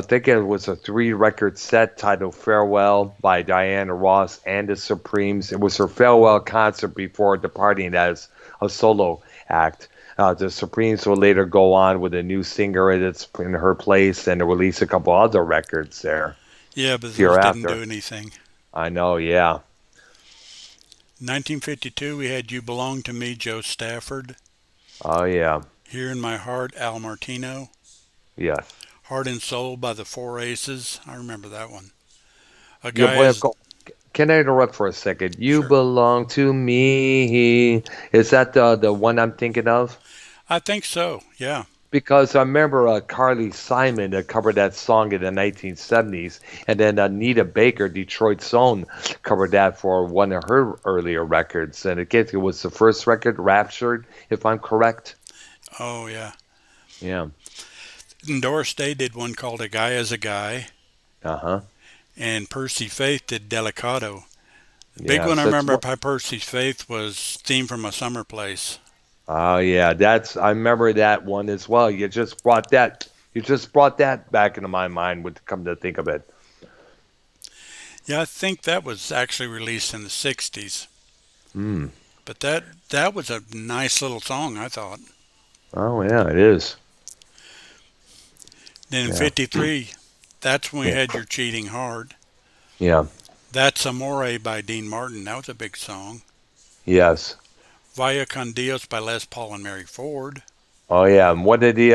think it was a three-record set titled "Farewell" by Diana Ross and the Supremes. It was her farewell concert before departing as a solo act. The Supremes will later go on with a new singer that's in her place and to release a couple other records there Yeah, but those didn't hereafter. do anything. I know, yeah. 1952, we had You Belong to Me, Joe Stafford. Oh, yeah. Here in My Heart, Al Martino. Yes. Heart and Soul by the Four Aces. I remember that one. A Yeah, guy boy, is, can I interrupt for a second? You sure. belong to me. Is that the one I'm thinking of? I think so, yeah. Because I remember Carly Simon covered that song in the 1970s, and then Anita Baker, Detroit's own, covered that for one of her earlier records. And it was the first record, Raptured, if I'm correct. Oh, yeah. Yeah. And Doris Day did one called A Guy is a Guy. Uh huh. And Percy Faith did Delicato. The big one Yes, I that's remember what. by Percy's Faith was Theme from a Summer Place. Oh yeah, that's I remember that one as well. You just brought that. You just brought that back into my mind. Would come to think of it. Yeah, I think that was actually released in the 60s. Hmm. But that was a nice little song, I thought. Oh yeah, it is. Then in Yeah. 53, that's when we Yeah. had Your Cheating Hard. Yeah. That's Amore by Dean Martin. That was a big song. Yes. Vaya con Dios by Les Paul and Mary Ford. Oh yeah. And what did he?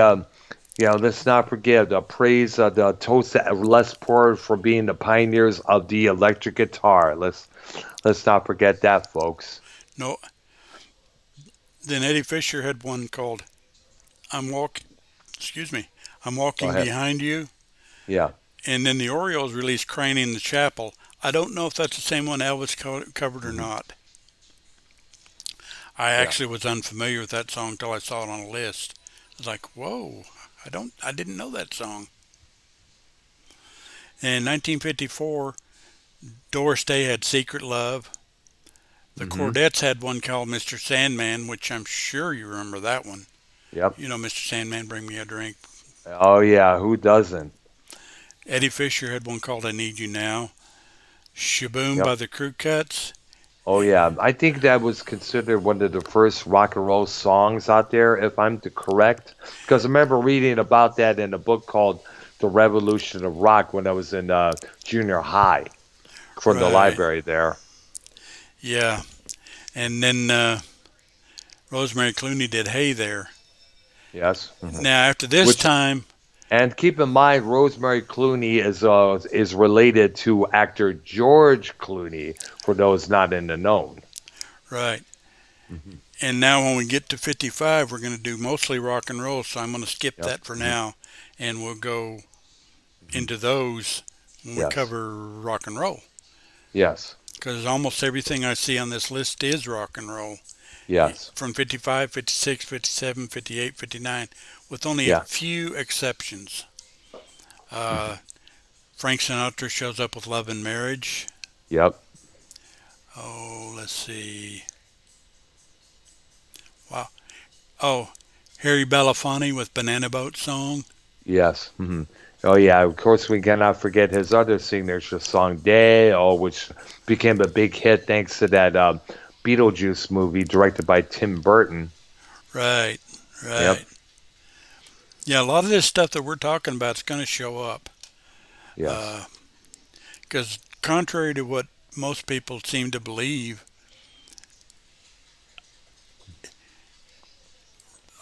Let's not forget the praise, the toast to Les Paul for being the pioneers of the electric guitar. Let's not forget that, folks. No, then Eddie Fisher had one called I'm Walk excuse me, I'm Go Walking ahead. Behind You. Yeah. And then the Orioles released Crying in the Chapel. I don't know if that's the same one Elvis covered or Hmm. not. I Yeah. actually was unfamiliar with that song until I saw it on a list. I was like, whoa, I didn't know that song. In 1954, Doris Day had Secret Love. The Hmm. Chordettes had one called Mr. Sandman, which I'm sure you remember that one. Yep. You know, Mr. Sandman, bring me a drink. Oh yeah. Who doesn't? Eddie Fisher had one called I Need You Now. Shaboom Yep. by the Crew Cuts. Oh yeah, I think that was considered one of the first rock and roll songs out there, if I'm correct. Because I remember reading about that in a book called "The Revolution of Rock" when I was in junior high from the Right. library there. Yeah. And then Rosemary Clooney did Hey There. Yes. Hmm. Now, after this Which time, and keep in mind, Rosemary Clooney is related to actor George Clooney. For those not in the known. right. Hmm. And now when we get to 55, we're going to do mostly rock and roll. So I'm going to skip Yep. that for Hmm. now. And we'll go Hmm. into those when we Yes. cover rock and roll. Yes. Because almost everything I see on this list is rock and roll. Yes. From 55, 56, 57, 58, 59, with only a Yeah. few exceptions. Hmm. Uh, Frank Sinatra shows up with Love and Marriage. Yep. Oh, let's see. Wow. Oh, Harry Belafonte with Banana Boat Song. Yes. Hmm. Oh yeah. Of course, we cannot forget his other signature song "Day," oh, which became a big hit thanks to that Beetlejuice movie directed by Tim Burton. Right, right. Yep. Yeah, a lot of this stuff that we're talking about is going to show up. Yes. Because contrary to what most people seem to believe,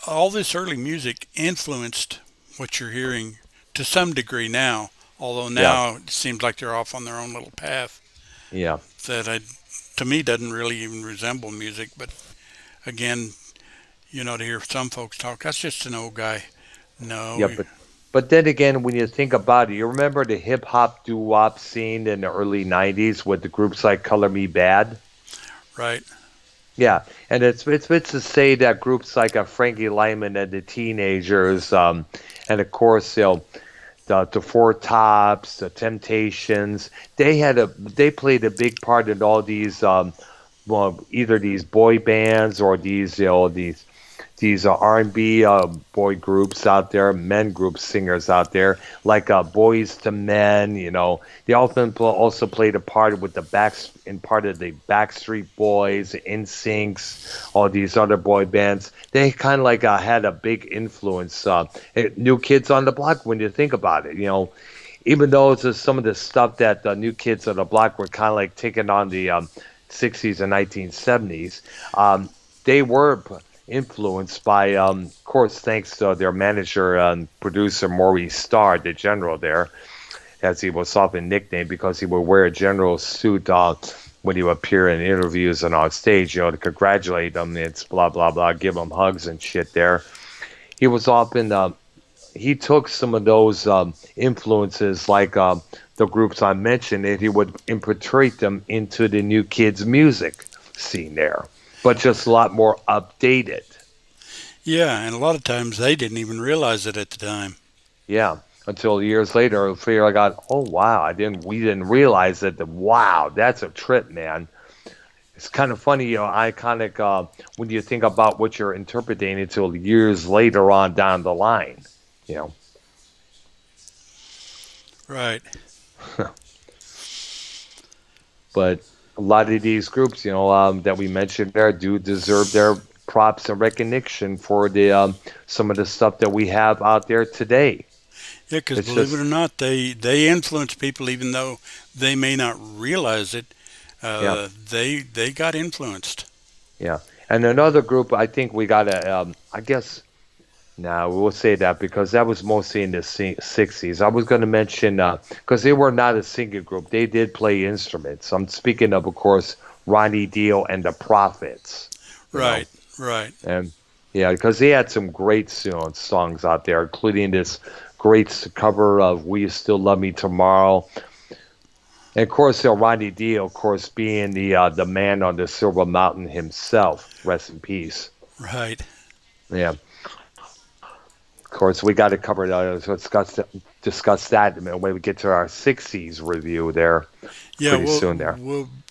all this early music influenced what you're hearing to some degree now. Although Yeah. now it seems like they're off on their own little path Yeah. that to me doesn't really even resemble music. But again, to hear some folks talk, that's just an old guy. Yeah. No, But then again, when you think about it, you remember the hip hop doo wop scene in the early '90s with the groups like Color Me Bad. right, Yeah, and it's to say that groups like Frankie Lyman and the Teenagers, and of course, the Four Tops, the Temptations, they played a big part in all these well, either these boy bands or these R&B boy groups out there, men group singers out there, like Boys to Men. They often also played a part with the backs in part of the Backstreet Boys, NSYNCs, all these other boy bands. They kind of like had a big influence. New Kids on the Block, when you think about it, even though it's just some of the stuff that the New Kids on the Block were kind of like taking on the 60s and 1970s. They were influenced by, of course, thanks to their manager and producer Maurice Starr, the general there, as he was often nicknamed because he would wear a general suit when he would appear in interviews and on stage, to congratulate them. It's blah, blah, blah, give them hugs and shit there. He was often, he took some of those influences, like the groups I mentioned, and he would infiltrate them into the new kids' music scene there, but just a lot more updated. yeah, and a lot of times they didn't even realize it at the time. Yeah, until years later, I figure I got, oh wow, we didn't realize that. Wow, that's a trip, man. It's kind of funny, iconic when you think about what you're interpreting until years later on down the line, you know. Right. But a lot of these groups, that we mentioned there, do deserve their props and recognition for the some of the stuff that we have out there today. Yeah, because It's believe it or just, not, they influence people even though they may not realize it. yeah, They got influenced. yeah. And another group, I think we gotta, I guess, now we'll say that because that was mostly in the 60s. I was going to mention, because they were not a singing group, they did play instruments. I'm speaking of course, Ronnie Dio and the Prophets, you know. Right. Right. And yeah, because they had some great, songs out there, including this great cover of "Will You Still Love Me Tomorrow," and of course, Ronnie Dio, of course, being the man on the Silver Mountain himself. Rest in peace. Right. Yeah, of course, we got to cover that. So discuss that when we get to our '60s review there Yeah. pretty We'll soon. There.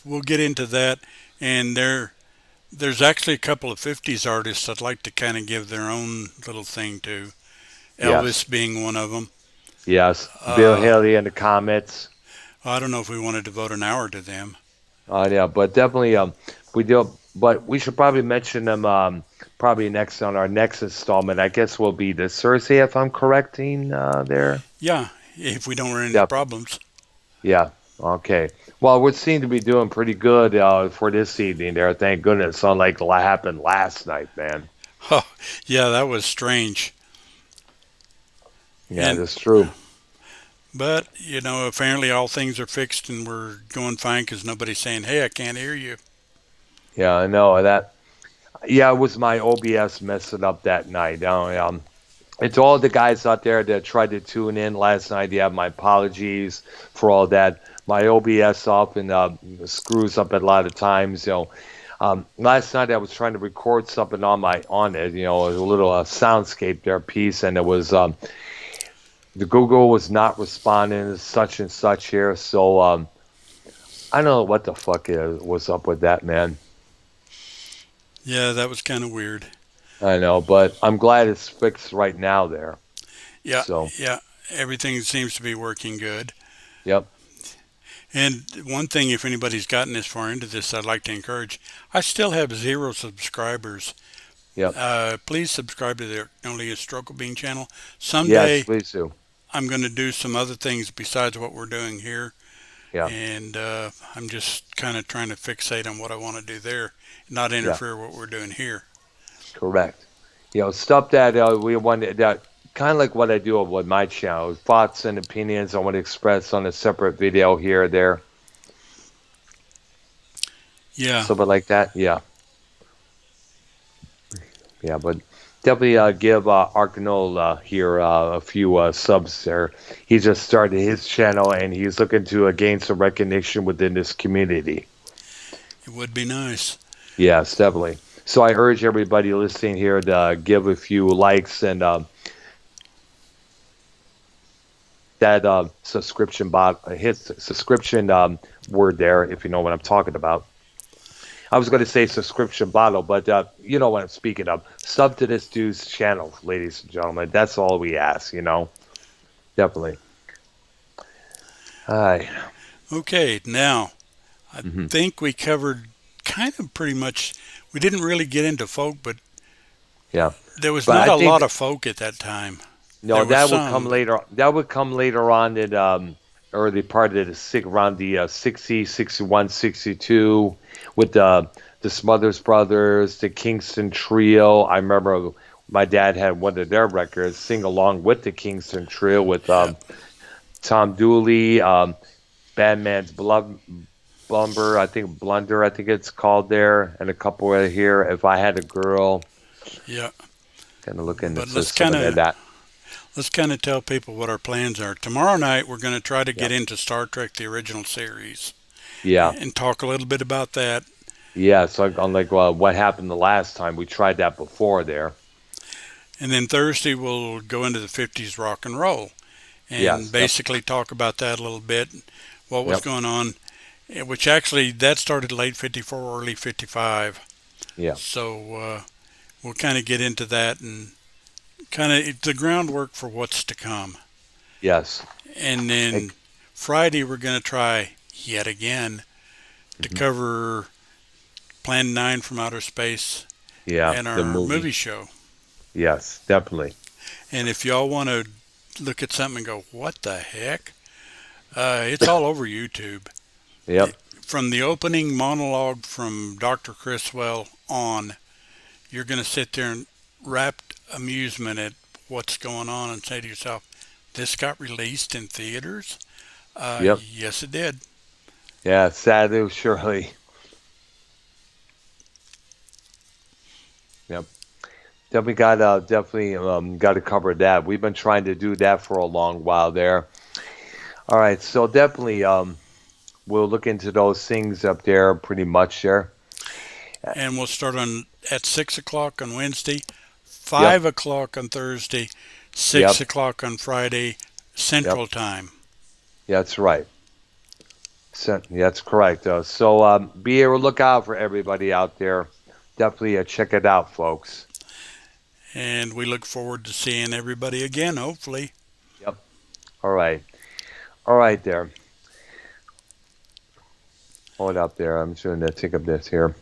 we'll get into that, and there's actually a couple of '50s artists I'd like to kind of give their own little thing to. Yes, Elvis being one of them. yes. Bill Uh, Haley and the Comets. I don't know if we want to devote an hour to them. Yeah, but definitely, we do. But we should probably mention them probably next on our next installment. I guess will be this Thursday, if I'm correcting there. Yeah, if we don't run into Yeah, problems. yeah. Okay. Well, we seem to be doing pretty good for this evening there. Thank goodness, unlike what happened last night, man. Oh, yeah, that was strange. Yeah, And that's true. but apparently all things are fixed and we're going fine because nobody's saying, "Hey, I can't hear you." Yeah, I know that. Yeah, it was my OBS messing up that night. And to all the guys out there that tried to tune in last night, yeah, my apologies for all that. My OBS often screws up a lot of times. Last night I was trying to record something on it, a little soundscape there piece, and it was the Google was not responding, such and such here. So I don't know what the fuck was up with that, man. Yeah, that was kind of weird. I know, but I'm glad it's fixed right now there. Yeah, So, yeah, everything seems to be working good. yep, And one thing, if anybody's gotten this far into this, I'd like to encourage. I still have 0 subscribers. yep, Please subscribe to the Arknolia Struggle Bean channel. yes, Someday please do. I'm going to do some other things besides what we're doing here, Yeah, and I'm just kind of trying to fixate on what I want to do there, not yeah. interfere with what we're doing here. Correct. Stuff that we want that kind of like what I do with my channel, thoughts and opinions I want to express on a separate video here or there, Yeah, something like that. Yeah, yeah, but definitely give Arknola here a few subs there. He just started his channel and he's looking to gain some recognition within this community. it would be nice. Yes, definitely. So I urge everybody listening here to give a few likes and that subscription hit subscription word there if you know what I'm talking about. I was going to say subscription bottle, but you know what I'm speaking of. Sub to this dude's channel, ladies and gentlemen. That's all we ask. Definitely. Hi. Okay, now I Hmm. think we covered kind of pretty much. We didn't really get into folk, but Yeah. there was But not I a lot think of folk at that time. no, There was that would come some, but later. That would come later on in early part of the around the 60, 61, 62 with the Smothers Brothers, the Kingston Trio. I remember my dad had one of their records sing along with the Kingston Trio with yeah, Tom Dooley, Batman's Blumber, I think Blunder, I think it's called there, and a couple right here. If I Had a Girl, yeah. kind of look into But let's some kind of of that. let's kind of tell people what our plans are. Tomorrow night, we're going to try to Yeah, get into Star Trek: The Original Series yeah, and talk a little bit about that. yeah. So unlike what happened the last time, we tried that before there. And then Thursday, we'll go into the '50s rock and roll and Yes, basically talk about that a little bit, what was yep, going on. which actually that started late 54, early 55. Yeah. So we'll kind of get into that and kind of the groundwork for what's to come. Yes. And Like, then Friday, we're going to try yet again to mhm. cover Plan 9 from Outer Space Yeah. and The our movie. movie show. Yes, definitely. And if y'all want to look at something and go, what the heck? It's all over YouTube. Yep. From the opening monologue from Dr. Criswell on, you're going to sit there in rapt amusement at what's going on and say to yourself, this got released in theaters? Yep. Yes, it did. Yeah. Sadly, surely. Yep. Definitely got to cover that. We've been trying to do that for a long while there. All right. So definitely we'll look into those things up there pretty much there. And we'll start on at 6 o'clock on Wednesday, Yep. 5 o'clock on Thursday, six Yep. o'clock on Friday Yep. Central Time. That's right. So, that's correct. So be able to look out for everybody out there. Definitely check it out, folks. And we look forward to seeing everybody again, hopefully. Yep. All right. All right there. Hold up there. I'm just going to take up this here.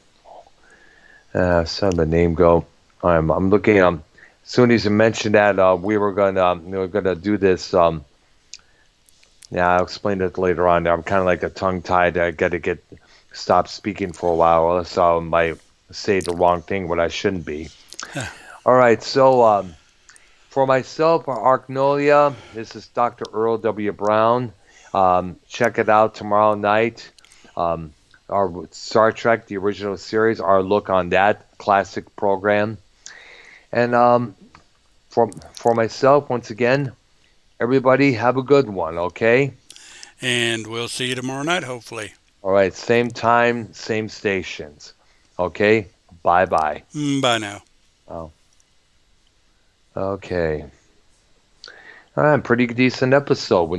Son of a name go. I'm looking. As soon as you mentioned that, we were gonna do this. Yeah, I'll explain it later on. I'm kind of like a tongue tied. I got to get stop speaking for a while, or else I might say the wrong thing when I shouldn't be. All right. So for myself, Arknolia, this is Dr. Earl W. Brown. Check it out tomorrow night. Um, our Star Trek, the original series, our look on that classic program. And for myself, once again, everybody have a good one, okay? And we'll see you tomorrow night, hopefully. All right, same time, same stations. Okay? Bye bye. Bye now. Oh, okay. All right, pretty decent episode with no